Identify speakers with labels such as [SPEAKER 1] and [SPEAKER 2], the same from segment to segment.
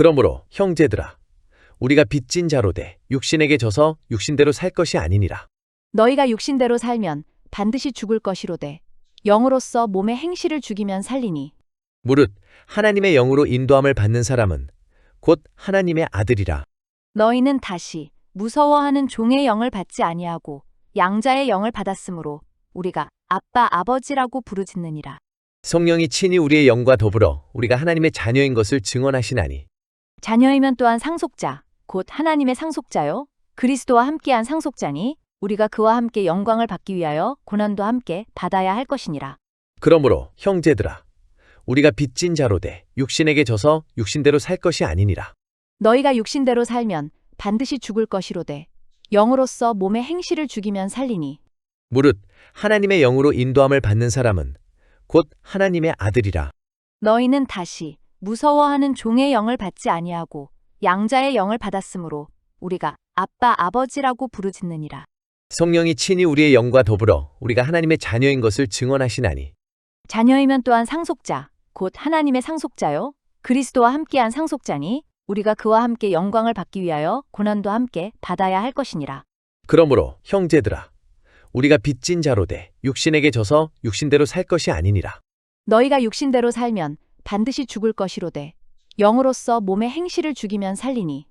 [SPEAKER 1] 그러므로 형제들아, 우리가 빚진 자로 돼 육신에게 져서 육신대로 살 것이 아니니라.
[SPEAKER 2] 너희가 육신대로 살면 반드시 죽을 것이로되 영으로서 몸의 행실을 죽이면 살리니.
[SPEAKER 1] 무릇 하나님의 영으로 인도함을 받는 사람은 곧 하나님의 아들이라.
[SPEAKER 2] 너희는 다시 무서워하는 종의 영을 받지 아니하고 양자의 영을 받았으므로 우리가 아빠 아버지라고 부르짖느니라.
[SPEAKER 1] 성령이 친히 우리의 영과 더불어 우리가 하나님의 자녀인 것을 증언하시나니.
[SPEAKER 2] 자녀이면 또한 상속자 곧 하나님의 상속자요 그리스도와 함께한 상속자니 우리가 그와 함께 영광을 받기 위하여 고난도 함께 받아야 할 것이니라.
[SPEAKER 1] 그러므로 형제들아, 우리가 빚진 자로 돼 육신에게 져서 육신대로 살 것이 아니니라.
[SPEAKER 2] 너희가 육신대로 살면 반드시 죽을 것이로되 영으로서 몸의 행실을 죽이면 살리니.
[SPEAKER 1] 무릇 하나님의 영으로 인도함을 받는 사람은 곧 하나님의 아들이라.
[SPEAKER 2] 너희는 다시 무서워하는 종의 영을 받지 아니하고 양자의 영을 받았으므로 우리가 아빠 아버지라고 부르짖느니라.
[SPEAKER 1] 성령이 친히 우리의 영과 더불어 우리가 하나님의 자녀인 것을 증언하시나니.
[SPEAKER 2] 자녀이면 또한 상속자 곧 하나님의 상속자요 그리스도와 함께한 상속자니 우리가 그와 함께 영광을 받기 위하여 고난도 함께 받아야 할 것이니라.
[SPEAKER 1] 그러므로 형제들아, 우리가 빚진 자로 돼 육신에게 져서 육신대로 살 것이 아니니라.
[SPEAKER 2] 너희가 육신대로 살면 반드시 죽을 것이로되 영으로서 몸의 행실을 죽이면 살리니.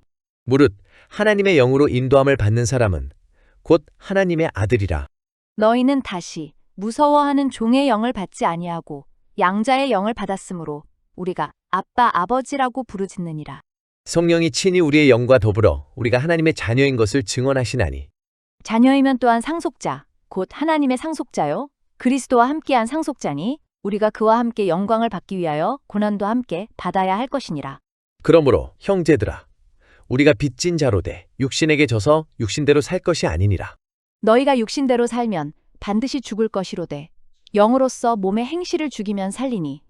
[SPEAKER 1] 무릇 하나님의 영으로 인도함을 받는 사람은 곧 하나님의 아들이라.
[SPEAKER 2] 너희는 다시 무서워하는 종의 영을 받지 아니하고 양자의 영을 받았으므로 우리가 아빠 아버지라고 부르짖느니라.
[SPEAKER 1] 성령이 친히 우리의 영과 더불어 우리가 하나님의 자녀인 것을 증언하시나니.
[SPEAKER 2] 자녀이면 또한 상속자 곧 하나님의 상속자요 그리스도와 함께한 상속자니 우리가 그와 함께 영광을 받기 위하여 고난도 함께 받아야 할 것이니라.
[SPEAKER 1] 그러므로 형제들아, 우리가 빚진 자로 돼 육신에게 져서 육신대로 살 것이 아니니라.
[SPEAKER 2] 너희가 육신대로 살면 반드시 죽을 것이로되 영으로서 몸의 행실을 죽이면 살리니.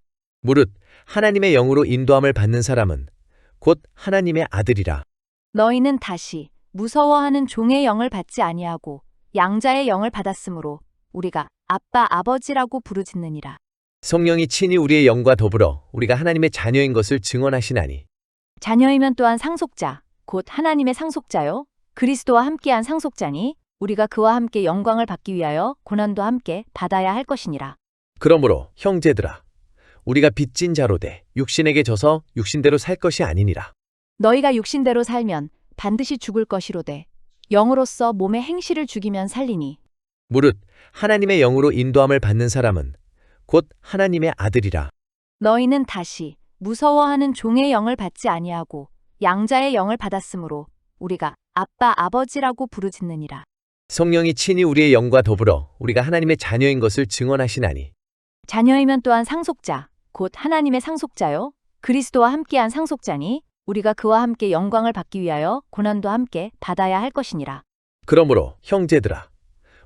[SPEAKER 1] 무릇 하나님의 영으로 인도함을 받는 사람은 곧 하나님의 아들이라.
[SPEAKER 2] 너희는 다시 무서워하는 종의 영을 받지 아니하고 양자의 영을 받았으므로 우리가 아빠 아버지라고 부르짖느니라.
[SPEAKER 1] 성령이 친히 우리의 영과 더불어 우리가 하나님의 자녀인 것을 증언하시나니.
[SPEAKER 2] 자녀이면 또한 상속자 곧 하나님의 상속자요 그리스도와 함께한 상속자니 우리가 그와 함께 영광을 받기 위하여 고난도 함께 받아야 할 것이니라.
[SPEAKER 1] 그러므로 형제들아, 우리가 빚진 자로 돼 육신에게 져서 육신대로 살 것이 아니니라.
[SPEAKER 2] 너희가 육신대로 살면 반드시 죽을 것이로되 영으로서 몸의 행실을 죽이면 살리니.
[SPEAKER 1] 무릇 하나님의 영으로 인도함을 받는 사람은 곧 하나님의 아들이라.
[SPEAKER 2] 너희는 다시 무서워하는 종의 영을 받지 아니하고 양자의 영을 받았으므로 우리가 아빠 아버지라고 부르짖느니라.
[SPEAKER 1] 성령이 친히 우리의 영과 더불어 우리가 하나님의 자녀인 것을 증언하시나니.
[SPEAKER 2] 자녀이면 또한 상속자 곧 하나님의 상속자요 그리스도와 함께한 상속자니 우리가 그와 함께 영광을 받기 위하여 고난도 함께 받아야 할 것이니라.
[SPEAKER 1] 그러므로 형제들아,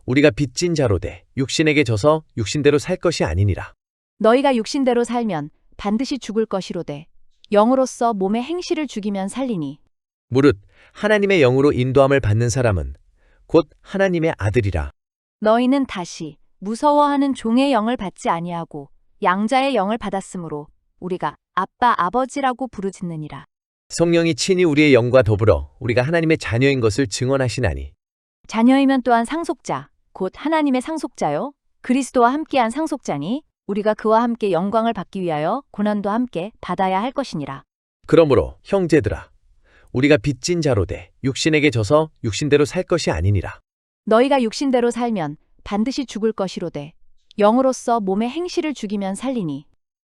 [SPEAKER 1] 우리가 빚진 자로 돼 육신에게 져서 육신대로 살 것이 아니니라.
[SPEAKER 2] 너희가 육신대로 살면 반드시 죽을 것이로되 영으로서 몸의 행실을 죽이면 살리니.
[SPEAKER 1] 무릇 하나님의 영으로 인도함을 받는 사람은 곧 하나님의 아들이라.
[SPEAKER 2] 너희는 다시 무서워하는 종의 영을 받지 아니하고 양자의 영을 받았으므로 우리가 아빠 아버지라고 부르짖느니라.
[SPEAKER 1] 성령이 친히 우리의 영과 더불어 우리가 하나님의 자녀인 것을 증언하시나니.
[SPEAKER 2] 자녀이면 또한 상속자 곧 하나님의 상속자요 그리스도와 함께한 상속자니 우리가 그와 함께 영광을 받기 위하여 고난도 함께 받아야 할 것이니라.
[SPEAKER 1] 그러므로 형제들아, 우리가 빚진 자로 돼 육신에게 져서 육신대로 살 것이 아니니라.
[SPEAKER 2] 너희가 육신대로 살면 반드시 죽을 것이로되 영으로서 몸의 행실을 죽이면 살리니.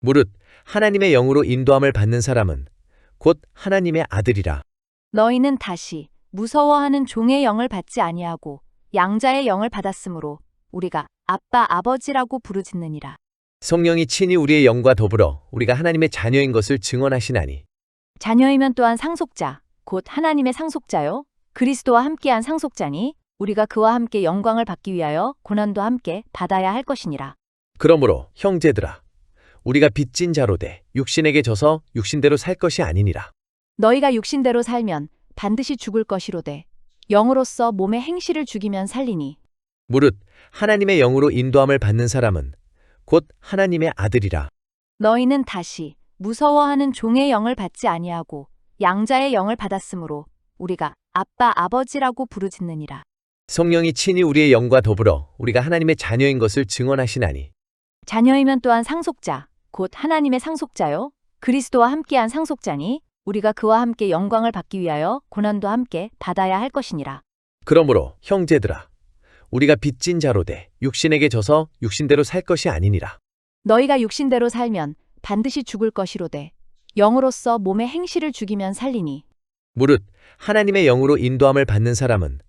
[SPEAKER 1] 무릇 하나님의 영으로 인도함을 받는 사람은 곧 하나님의 아들이라.
[SPEAKER 2] 너희는 다시 무서워하는 종의 영을 받지 아니하고 양자의 영을 받았으므로 우리가 아빠 아버지라고 부르짖느니라.
[SPEAKER 1] 성령이 친히 우리의 영과 더불어 우리가 하나님의 자녀인 것을 증언하시나니.
[SPEAKER 2] 자녀이면 또한 상속자 곧 하나님의 상속자요 그리스도와 함께한 상속자니 우리가 그와 함께 영광을 받기 위하여 고난도 함께 받아야 할 것이니라.
[SPEAKER 1] 그러므로 형제들아, 우리가 빚진 자로 돼 육신에게 져서 육신대로 살 것이 아니니라.
[SPEAKER 2] 너희가 육신대로 살면 반드시 죽을 것이로되 영으로서 몸의 행실을 죽이면 살리니.
[SPEAKER 1] 무릇 하나님의 영으로 인도함을 받는 사람은 곧 하나님의 아들이라.
[SPEAKER 2] 너희는 다시 무서워하는 종의 영을 받지 아니하고 양자의 영을 받았으므로 우리가 아빠 아버지라고 부르짖느니라.
[SPEAKER 1] 성령이 친히 우리의 영과 더불어 우리가 하나님의 자녀인 것을 증언하시나니
[SPEAKER 2] 자녀이면 또한 상속자, 곧 하나님의 상속자요. 그리스도와 함께한 상속자니 우리가 그와 함께 영광을 받기 위하여 고난도 함께 받아야 할 것이니라.
[SPEAKER 1] 그러므로 형제들아 우리가 빚진 자로되 육신에게 져서 육신대로 살 것이 아니니라.
[SPEAKER 2] 너희가 육신대로 살면 반드시 죽을 것이로되 영으로서 몸의 행실을 죽이면 살리니
[SPEAKER 1] 무릇 하나님의 영으로 인도함을 받는 사람은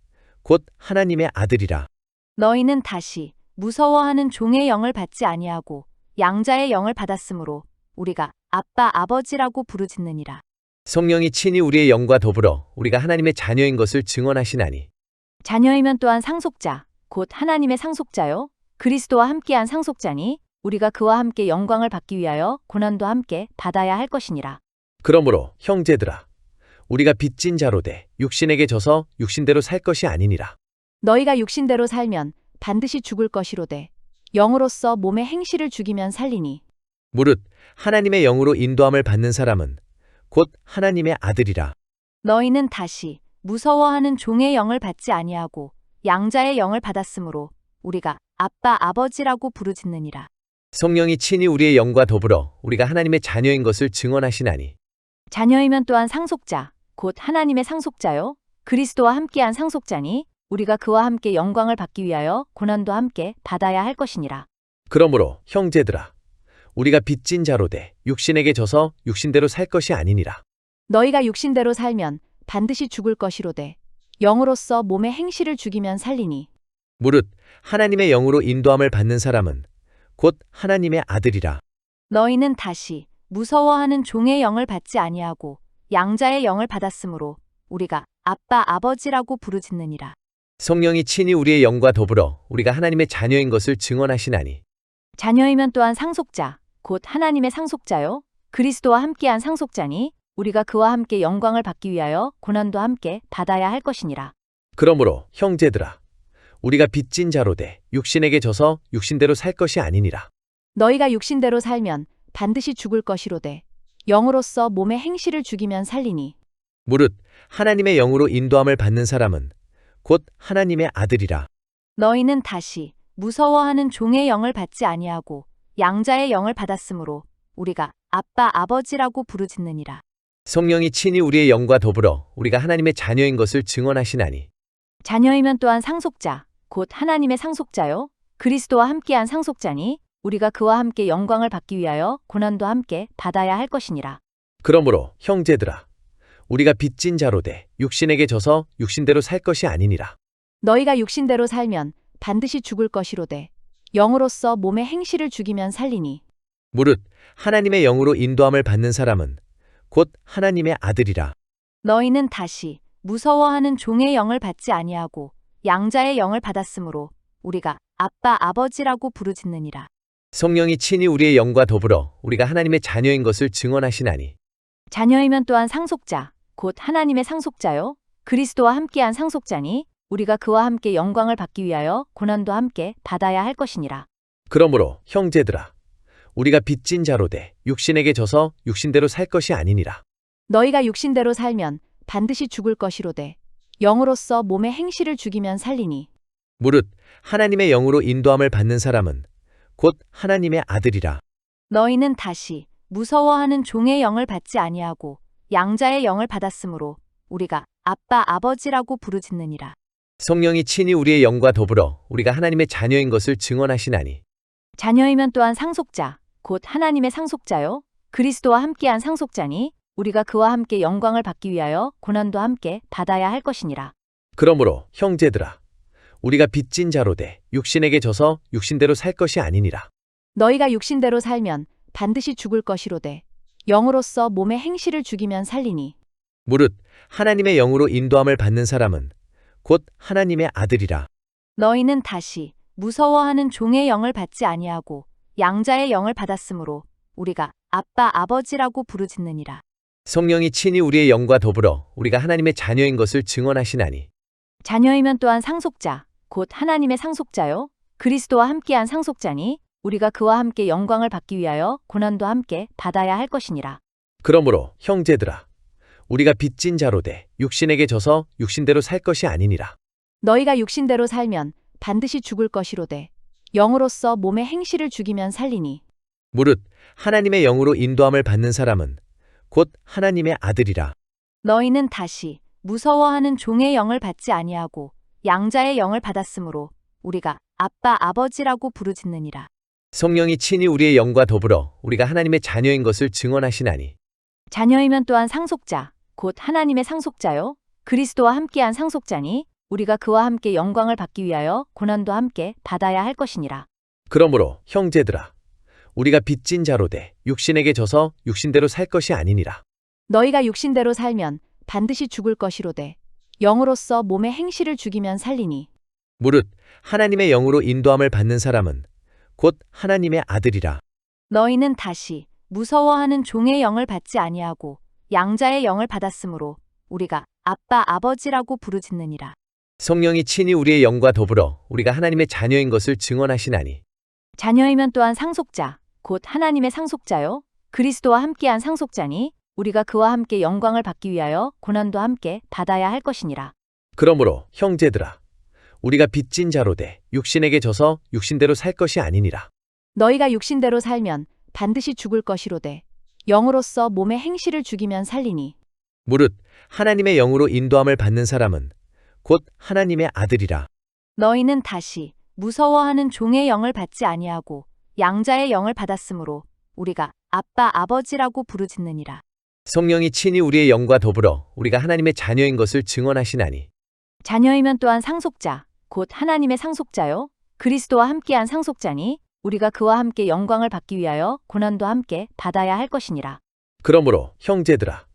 [SPEAKER 1] 곧 하나님의 아들이라.
[SPEAKER 2] 너희는 다시 무서워하는 종의 영을 받지 아니하고 양자의 영을 받았으므로 우리가 아빠 아버지라고 부르짖느니라.
[SPEAKER 1] 성령이 친히 우리의 영과 더불어 우리가 하나님의 자녀인 것을 증언하시나니
[SPEAKER 2] 자녀이면 또한 상속자, 곧 하나님의 상속자요. 그리스도와 함께한 상속자니 우리가 그와 함께 영광을 받기 위하여 고난도 함께 받아야 할 것이니라.
[SPEAKER 1] 그러므로 형제들아 우리가 빚진 자로되 육신에게 져서 육신대로 살 것이 아니니라.
[SPEAKER 2] 너희가 육신대로 살면 반드시 죽을 것이로되 영으로서 몸의 행실을 죽이면 살리니
[SPEAKER 1] 무릇 하나님의 영으로 인도함을 받는 사람은 곧 하나님의 아들이라.
[SPEAKER 2] 너희는 다시 무서워하는 종의 영을 받지 아니하고 양자의 영을 받았으므로 우리가 아빠 아버지라고 부르짖느니라.
[SPEAKER 1] 성령이 친히 우리의 영과 더불어 우리가 하나님의 자녀인 것을 증언하시나니
[SPEAKER 2] 자녀이면 또한 상속자, 곧 하나님의 상속자요. 그리스도와 함께한 상속자니 우리가 그와 함께 영광을 받기 위하여 고난도 함께 받아야 할 것이니라.
[SPEAKER 1] 그러므로 형제들아 우리가 빚진 자로되 육신에게 져서 육신대로 살 것이 아니니라.
[SPEAKER 2] 너희가 육신대로 살면 반드시 죽을 것이로되 영으로서 몸의 행실을 죽이면 살리니
[SPEAKER 1] 무릇 하나님의 영으로 인도함을 받는 사람은 곧 하나님의 아들이라.
[SPEAKER 2] 너희는 다시 무서워하는 종의 영을 받지 아니하고 양자의 영을 받았으므로 우리가 아빠 아버지라고 부르짖느니라.
[SPEAKER 1] 성령이 친히 우리의 영과 더불어 우리가 하나님의 자녀인 것을 증언하시나니
[SPEAKER 2] 자녀이면 또한 상속자, 곧 하나님의 상속자요. 그리스도와 함께한 상속자니 우리가 그와 함께 영광을 받기 위하여 고난도 함께 받아야 할 것이니라.
[SPEAKER 1] 그러므로 형제들아 우리가 빚진 자로되 육신에게 져서 육신대로 살 것이 아니니라.
[SPEAKER 2] 너희가 육신대로 살면 반드시 죽을 것이로되 영으로서 몸의 행실을 죽이면 살리니
[SPEAKER 1] 무릇 하나님의 영으로 인도함을 받는 사람은 곧 하나님의 아들이라.
[SPEAKER 2] 너희는 다시 무서워하는 종의 영을 받지 아니하고 양자의 영을 받았으므로 우리가 아빠 아버지라고 부르짖느니라.
[SPEAKER 1] 성령이 친히 우리의 영과 더불어 우리가 하나님의 자녀인 것을 증언하시나니
[SPEAKER 2] 자녀이면 또한 상속자, 곧 하나님의 상속자요. 그리스도와 함께한 상속자니 우리가 그와 함께 영광을 받기 위하여 고난도 함께 받아야 할 것이니라.
[SPEAKER 1] 그러므로 형제들아 우리가 빚진 자로되 육신에게 져서 육신대로 살 것이 아니니라.
[SPEAKER 2] 너희가 육신대로 살면 반드시 죽을 것이로되 영으로서 몸의 행실을 죽이면 살리니
[SPEAKER 1] 무릇 하나님의 영으로 인도함을 받는 사람은 곧 하나님의 아들이라.
[SPEAKER 2] 너희는 다시 무서워하는 종의 영을 받지 아니하고 양자의 영을 받았으므로 우리가 아빠 아버지라고 부르짖느니라.
[SPEAKER 1] 성령이 친히 우리의 영과 더불어 우리가 하나님의 자녀인 것을 증언하시나니
[SPEAKER 2] 자녀이면 또한 상속자, 곧 하나님의 상속자요. 그리스도와 함께한 상속자니 우리가 그와 함께 영광을 받기 위하여 고난도 함께 받아야 할 것이니라.
[SPEAKER 1] 그러므로 형제들아 우리가 빚진 자로되 육신에게 져서 육신대로 살 것이 아니니라.
[SPEAKER 2] 너희가 육신대로 살면 반드시 죽을 것이로되 영으로서 몸의 행실을 죽이면 살리니
[SPEAKER 1] 무릇 하나님의 영으로 인도함을 받는 사람은 곧 하나님의 아들이라.
[SPEAKER 2] 너희는 다시 무서워하는 종의 영을 받지 아니하고 양자의 영을 받았으므로 우리가 아빠 아버지라고 부르짖느니라.
[SPEAKER 1] 성령이 친히 우리의 영과 더불어 우리가 하나님의 자녀인 것을 증언하시나니
[SPEAKER 2] 자녀이면 또한 상속자, 곧 하나님의 상속자요. 그리스도와 함께한 상속자니 우리가 그와 함께 영광을 받기 위하여 고난도 함께 받아야 할 것이니라.
[SPEAKER 1] 그러므로 형제들아 우리가 빚진 자로되 육신에게 져서 육신대로 살 것이 아니니라.
[SPEAKER 2] 너희가 육신대로 살면 반드시 죽을 것이로되 영으로서 몸의 행실을 죽이면 살리니
[SPEAKER 1] 무릇 하나님의 영으로 인도함을 받는 사람은 곧 하나님의 아들이라.
[SPEAKER 2] 너희는 다시 무서워하는 종의 영을 받지 아니하고 양자의 영을 받았으므로 우리가 아빠 아버지라고 부르짖느니라.
[SPEAKER 1] 성령이 친히 우리의 영과 더불어 우리가 하나님의 자녀인 것을 증언하시나니
[SPEAKER 2] 자녀이면 또한 상속자, 곧 하나님의 상속자요. 그리스도와 함께한 상속자니 우리가 그와 함께 영광을 받기 위하여 고난도 함께 받아야 할 것이니라.
[SPEAKER 1] 그러므로 형제들아 우리가 빚진 자로 돼 육신에게 져서 육신대로 살 것이 아니니라.
[SPEAKER 2] 너희가 육신대로 살면 반드시 죽을 것이로되 영으로서 몸의 행실을 죽이면 살리니.
[SPEAKER 1] 무릇 하나님의 영으로 인도함을 받는 사람은 곧 하나님의 아들이라.
[SPEAKER 2] 너희는 다시 무서워하는 종의 영을 받지 아니하고 양자의 영을 받았으므로 우리가 아빠 아버지라고 부르짖느니라.
[SPEAKER 1] 성령이 친히 우리의 영과 더불어 우리가 하나님의 자녀인 것을 증언하시나니.
[SPEAKER 2] 자녀이면 또한 상속자 곧 하나님의 상속자요 그리스도와 함께한 상속자니 우리가 그와 함께 영광을 받기 위하여 고난도 함께 받아야 할 것이니라.
[SPEAKER 1] 그러므로 형제들아, 우리가 빚진 자로 돼 육신에게 져서 육신대로 살 것이 아니니라.
[SPEAKER 2] 너희가 육신대로 살면 반드시 죽을 것이로되 영으로서 몸의 행실을 죽이면 살리니.
[SPEAKER 1] 무릇 하나님의 영으로 인도함을 받는 사람은 곧 하나님의 아들이라.
[SPEAKER 2] 너희는 다시 무서워하는 종의 영을 받지 아니하고 양자의 영을 받았으므로 우리가 아빠 아버지라고 부르짖느니라.
[SPEAKER 1] 성령이 친히 우리의 영과 더불어 우리가 하나님의 자녀인 것을 증언하시나니.
[SPEAKER 2] 자녀이면 또한 상속자 곧 하나님의 상속자요 그리스도와 함께한 상속자니 우리가 그와 함께 영광을 받기 위하여 고난도 함께 받아야 할 것이니라.
[SPEAKER 1] 그러므로 형제들아, 우리가 빚진 자로 돼 육신에게 져서 육신대로 살 것이 아니니라.
[SPEAKER 2] 너희가 육신대로 살면 반드시 죽을 것이로되 영으로서 몸의 행실을 죽이면 살리니.
[SPEAKER 1] 무릇 하나님의 영으로 인도함을 받는 사람은 곧 하나님의 아들이라.
[SPEAKER 2] 너희는 다시 무서워하는 종의 영을 받지 아니하고 양자의 영을 받았으므로 우리가 아빠 아버지라고 부르짖느니라.
[SPEAKER 1] 성령이 친히 우리의 영과 더불어 우리가 하나님의 자녀인 것을 증언하시나니.
[SPEAKER 2] 자녀이면 또한 상속자 곧 하나님의 상속자요 그리스도와 함께한 상속자니 우리가 그와 함께 영광을 받기 위하여 고난도 함께 받아야 할 것이니라.
[SPEAKER 1] 그러므로 형제들아,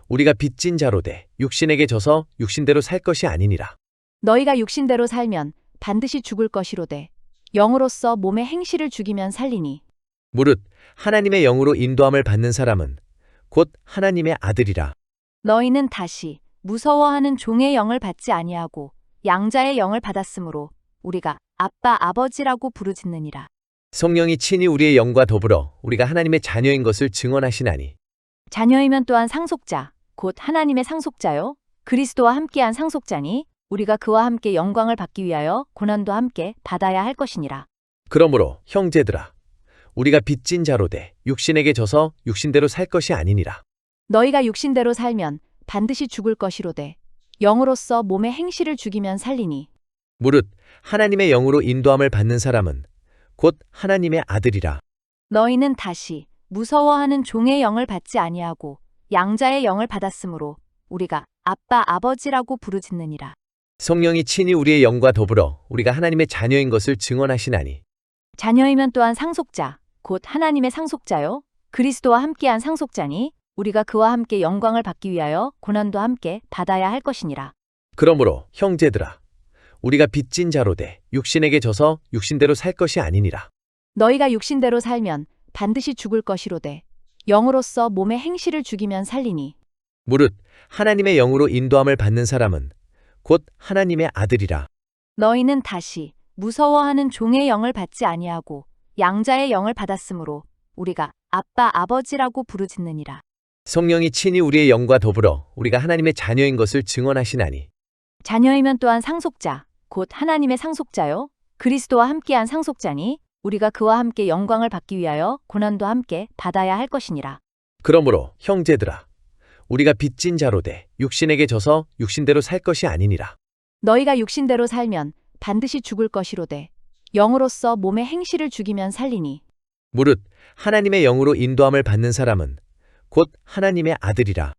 [SPEAKER 1] 우리가 빚진 자로 돼 육신에게 져서 육신대로 살 것이 아니니라.
[SPEAKER 2] 너희가 육신대로 살면 반드시 죽을 것이로되 영으로서 몸의 행실을 죽이면 살리니.
[SPEAKER 1] 무릇 하나님의 영으로 인도함을 받는 사람은 곧 하나님의 아들이라.
[SPEAKER 2] 너희는 다시 무서워하는 종의 영을 받지 아니하고 양자의 영을 받았으므로 우리가 아빠 아버지라고 부르짖느니라.
[SPEAKER 1] 성령이 친히 우리의 영과 더불어 우리가 하나님의 자녀인 것을 증언하시나니.
[SPEAKER 2] 자녀이면 또한 상속자 곧 하나님의 상속자요 그리스도와 함께한 상속자니 우리가 그와 함께 영광을 받기 위하여 고난도 함께 받아야 할 것이니라.
[SPEAKER 1] 그러므로 형제들아, 우리가 빚진 자로 돼 육신에게 져서 육신대로 살 것이 아니니라.
[SPEAKER 2] 너희가 육신대로 살면 반드시 죽을 것이로되 영으로서 몸의 행실을 죽이면 살리니.
[SPEAKER 1] 무릇 하나님의 영으로 인도함을 받는 사람은 곧 하나님의 아들이라.
[SPEAKER 2] 너희는 다시 무서워하는 종의 영을 받지 아니하고 양자의 영을 받았으므로 우리가 아빠 아버지라고 부르짖느니라.
[SPEAKER 1] 성령이 친히 우리의 영과 더불어 우리가 하나님의 자녀인 것을 증언하시나니.
[SPEAKER 2] 자녀이면 또한 상속자 곧 하나님의 상속자요 그리스도와 함께한 상속자니 우리가 그와 함께 영광을 받기 위하여 고난도 함께 받아야 할 것이니라.
[SPEAKER 1] 그러므로 형제들아, 우리가 빚진 자로 돼 육신에게 져서 육신대로 살 것이 아니니라.
[SPEAKER 2] 너희가 육신대로 살면 반드시 죽을 것이로되 영으로서 몸의 행실을 죽이면 살리니.
[SPEAKER 1] 무릇 하나님의 영으로 인도함을 받는 사람은 곧 하나님의 아들이라.
[SPEAKER 2] 너희는 다시 무서워하는 종의 영을 받지 아니하고 양자의 영을 받았으므로 우리가 아빠 아버지라고 부르짖느니라.
[SPEAKER 1] 성령이 친히 우리의 영과 더불어 우리가 하나님의 자녀인 것을 증언하시나니.
[SPEAKER 2] 자녀이면 또한 상속자 곧 하나님의 상속자요 그리스도와 함께한 상속자니 우리가 그와 함께 영광을 받기 위하여 고난도 함께 받아야 할 것이니라.
[SPEAKER 1] 그러므로 형제들아, 우리가 빚진 자로 돼 육신에게 져서 육신대로 살 것이 아니니라.
[SPEAKER 2] 너희가 육신대로 살면 반드시 죽을 것이로되 영으로서 몸의 행실을 죽이면 살리니.
[SPEAKER 1] 무릇 하나님의 영으로 인도함을 받는 사람은 곧 하나님의 아들이라.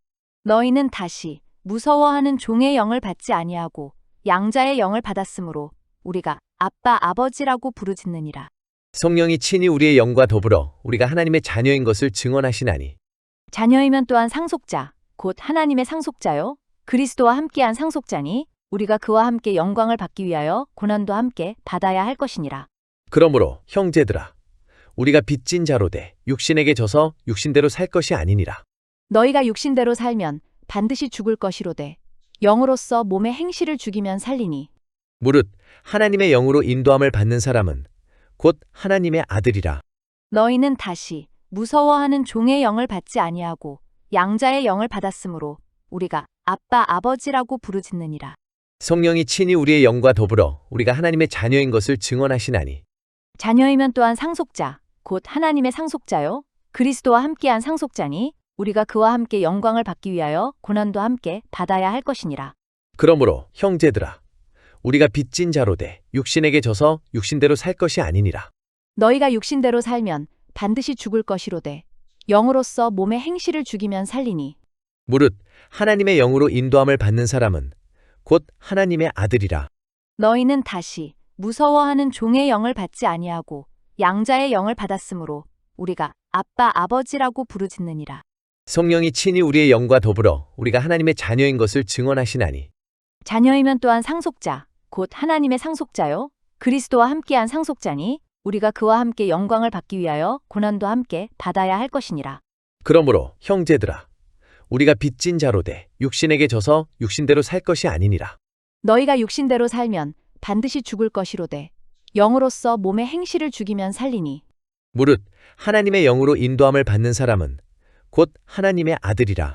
[SPEAKER 2] 너희는 다시 무서워하는 종의 영을 받지 아니하고 양자의 영을 받았으므로 우리가 아빠 아버지라고 부르짖느니라.
[SPEAKER 1] 성령이 친히 우리의 영과 더불어 우리가 하나님의 자녀인 것을 증언하시나니.
[SPEAKER 2] 자녀이면 또한 상속자 곧 하나님의 상속자요 그리스도와 함께한 상속자니 우리가 그와 함께 영광을 받기 위하여 고난도 함께 받아야 할 것이니라.
[SPEAKER 1] 그러므로 형제들아, 우리가 빚진 자로 돼 육신에게 져서 육신대로 살 것이 아니니라.
[SPEAKER 2] 너희가 육신대로 살면 반드시 죽을 것이로되 영으로서 몸의 행실을 죽이면 살리니.
[SPEAKER 1] 무릇 하나님의 영으로 인도함을 받는 사람은 곧 하나님의 아들이라.
[SPEAKER 2] 너희는 다시 무서워하는 종의 영을 받지 아니하고 양자의 영을 받았으므로 우리가 아빠 아버지라고 부르짖느니라.
[SPEAKER 1] 성령이 친히 우리의 영과 더불어 우리가 하나님의 자녀인 것을 증언하시나니
[SPEAKER 2] 자녀이면 또한 상속자, 곧 하나님의 상속자요. 그리스도와 함께한 상속자니 우리가 그와 함께 영광을 받기 위하여 고난도 함께 받아야 할 것이니라.
[SPEAKER 1] 그러므로 형제들아 우리가 빚진 자로되 육신에게 져서 육신대로 살 것이 아니니라.
[SPEAKER 2] 너희가 육신대로 살면 반드시 죽을 것이로되 영으로서 몸의 행실을 죽이면 살리니
[SPEAKER 1] 무릇 하나님의 영으로 인도함을 받는 사람은 곧 하나님의 아들이라.
[SPEAKER 2] 너희는 다시 무서워하는 종의 영을 받지 아니하고 양자의 영을 받았으므로 우리가 아빠 아버지라고 부르짖느니라.
[SPEAKER 1] 성령이 친히 우리의 영과 더불어 우리가 하나님의 자녀인 것을 증언하시나니
[SPEAKER 2] 자녀이면 또한 상속자, 곧 하나님의 상속자요. 그리스도와 함께한 상속자니 우리가 그와 함께 영광을 받기 위하여 고난도 함께 받아야 할 것이니라.
[SPEAKER 1] 그러므로 형제들아 우리가 빚진 자로되 육신에게 져서 육신대로 살 것이 아니니라.
[SPEAKER 2] 너희가 육신대로 살면 반드시 죽을 것이로되 영으로서 몸의 행실을 죽이면 살리니
[SPEAKER 1] 무릇 하나님의 영으로 인도함을 받는 사람은 곧 하나님의 아들이라.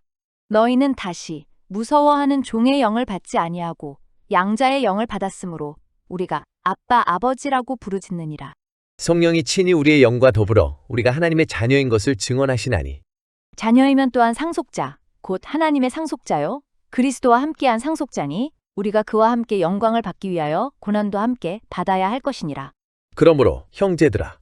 [SPEAKER 2] 너희는 다시 무서워하는 종의 영을 받지 아니하고 양자의 영을 받았으므로 우리가 아빠 아버지라고 부르짖느니라.
[SPEAKER 1] 성령이 친히 우리의 영과 더불어 우리가 하나님의 자녀인 것을 증언하시나니
[SPEAKER 2] 자녀이면 또한 상속자, 곧 하나님의 상속자요. 그리스도와 함께한 상속자니 우리가 그와 함께 영광을 받기 위하여 고난도 함께 받아야 할 것이니라.
[SPEAKER 1] 그러므로 형제들아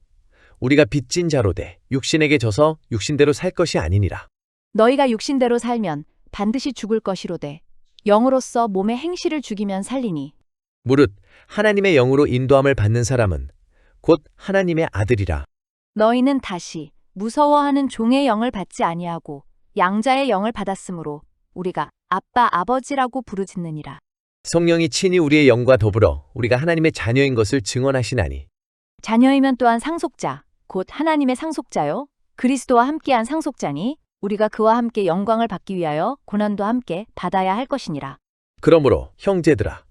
[SPEAKER 1] 우리가 빚진 자로되 육신에게 져서 육신대로 살 것이 아니니라.
[SPEAKER 2] 너희가 육신대로 살면 반드시 죽을 것이로되 영으로서 몸의 행실을 죽이면 살리니
[SPEAKER 1] 무릇 하나님의 영으로 인도함을 받는 사람은 곧 하나님의 아들이라.
[SPEAKER 2] 너희는 다시 무서워하는 종의 영을 받지 아니하고 양자의 영을 받았으므로 우리가 아빠 아버지라고 부르짖느니라.
[SPEAKER 1] 성령이 친히 우리의 영과 더불어 우리가 하나님의 자녀인 것을 증언하시나니
[SPEAKER 2] 자녀이면 또한 상속자, 곧 하나님의 상속자요. 그리스도와 함께한 상속자니 우리가 그와 함께 영광을 받기 위하여 고난도 함께 받아야 할 것이니라.
[SPEAKER 1] 그러므로 형제들아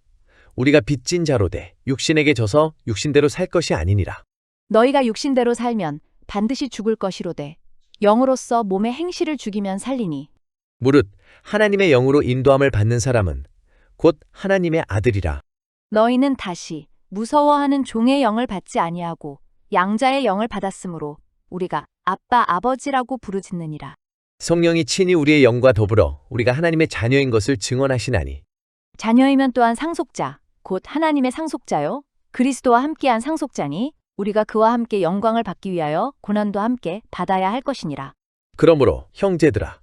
[SPEAKER 1] 우리가 빚진 자로되 육신에게 져서 육신대로 살 것이 아니니라.
[SPEAKER 2] 너희가 육신대로 살면 반드시 죽을 것이로되 영으로서 몸의 행실을 죽이면 살리니
[SPEAKER 1] 무릇 하나님의 영으로 인도함을 받는 사람은 곧 하나님의 아들이라.
[SPEAKER 2] 너희는 다시 무서워하는 종의 영을 받지 아니하고 양자의 영을 받았으므로 우리가 아빠 아버지라고 부르짖느니라.
[SPEAKER 1] 성령이 친히 우리의 영과 더불어 우리가 하나님의 자녀인 것을 증언하시나니
[SPEAKER 2] 자녀이면 또한 상속자, 곧 하나님의 상속자요. 그리스도와 함께한 상속자니 우리가 그와 함께 영광을 받기 위하여 고난도 함께 받아야 할 것이니라.
[SPEAKER 1] 그러므로 형제들아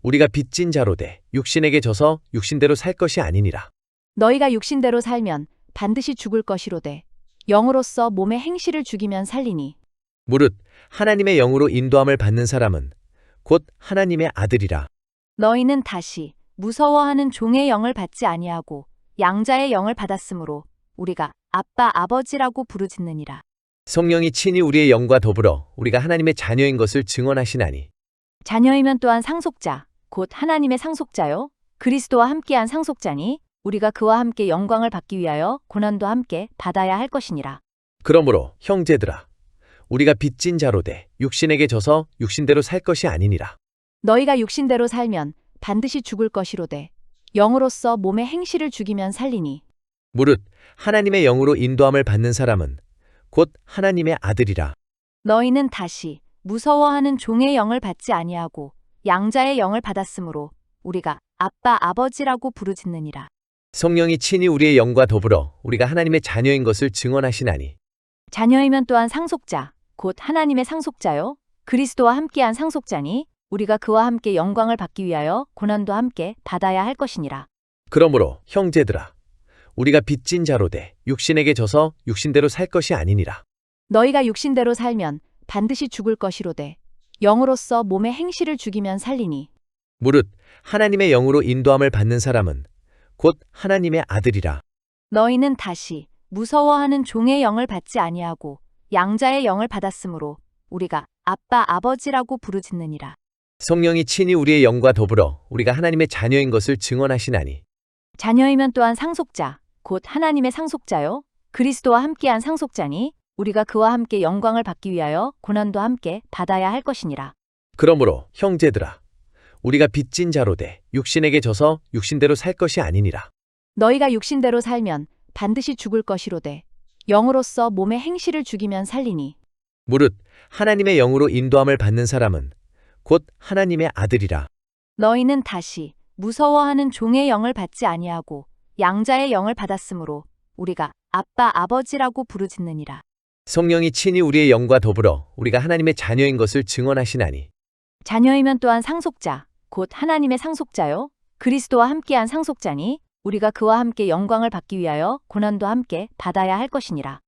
[SPEAKER 1] 우리가 빚진 자로되 육신에게 져서 육신대로 살 것이 아니니라.
[SPEAKER 2] 너희가 육신대로 살면 반드시 죽을 것이로되 영으로서 몸의 행실을 죽이면 살리니
[SPEAKER 1] 무릇 하나님의 영으로 인도함을 받는 사람은 곧 하나님의 아들이라.
[SPEAKER 2] 너희는 다시 무서워하는 종의 영을 받지 아니하고 양자의 영을 받았으므로 우리가 아빠 아버지라고 부르짖느니라.
[SPEAKER 1] 성령이 친히 우리의 영과 더불어 우리가 하나님의 자녀인 것을 증언하시나니
[SPEAKER 2] 자녀이면 또한 상속자, 곧 하나님의 상속자요. 그리스도와 함께한 상속자니 우리가 그와 함께 영광을 받기 위하여 고난도 함께 받아야 할 것이니라.
[SPEAKER 1] 그러므로 형제들아 우리가 빚진 자로되 육신에게 져서 육신대로 살 것이 아니니라.
[SPEAKER 2] 너희가 육신대로 살면 반드시 죽을 것이로되 영으로서 몸의 행실을 죽이면 살리니
[SPEAKER 1] 무릇 하나님의 영으로 인도함을 받는 사람은 곧 하나님의 아들이라.
[SPEAKER 2] 너희는 다시 무서워하는 종의 영을 받지 아니하고 양자의 영을 받았으므로 우리가 아빠 아버지라고 부르짖느니라.
[SPEAKER 1] 성령이 친히 우리의 영과 더불어 우리가 하나님의 자녀인 것을 증언하시나니
[SPEAKER 2] 자녀이면 또한 상속자, 곧 하나님의 상속자요. 그리스도와 함께한 상속자니 우리가 그와 함께 영광을 받기 위하여 고난도 함께 받아야 할 것이니라.
[SPEAKER 1] 그러므로 형제들아 우리가 빚진 자로되 육신에게 져서 육신대로 살 것이 아니니라.
[SPEAKER 2] 너희가 육신대로 살면 반드시 죽을 것이로되 영으로서 몸의 행실을 죽이면 살리니
[SPEAKER 1] 무릇 하나님의 영으로 인도함을 받는 사람은 곧 하나님의 아들이라.
[SPEAKER 2] 너희는 다시 무서워하는 종의 영을 받지 아니하고 양자의 영을 받았으므로 우리가 아빠 아버지라고 부르짖느니라.
[SPEAKER 1] 성령이 친히 우리의 영과 더불어 우리가 하나님의 자녀인 것을 증언하시나니
[SPEAKER 2] 자녀이면 또한 상속자, 곧 하나님의 상속자요. 그리스도와 함께한 상속자니 우리가 그와 함께 영광을 받기 위하여 고난도 함께 받아야 할 것이니라.
[SPEAKER 1] 그러므로 형제들아 우리가 빚진 자로 돼 육신에게 져서 육신대로 살 것이 아니니라.
[SPEAKER 2] 너희가 육신대로 살면 반드시 죽을 것이로되 영으로서 몸의 행실을 죽이면 살리니
[SPEAKER 1] 무릇 하나님의 영으로 인도함을 받는 사람은 곧 하나님의 아들이라.
[SPEAKER 2] 너희는 다시 무서워하는 종의 영을 받지 아니하고 양자의 영을 받았으므로 우리가 아빠 아버지라고 부르짖느니라.
[SPEAKER 1] 성령이 친히 우리의 영과 더불어 우리가 하나님의 자녀인 것을 증언하시나니
[SPEAKER 2] 자녀이면 또한 상속자 곧 하나님의 상속자요 그리스도와 함께한 상속자니 우리가 그와 함께 영광을 받기 위하여 고난도 함께 받아야 할 것이니라.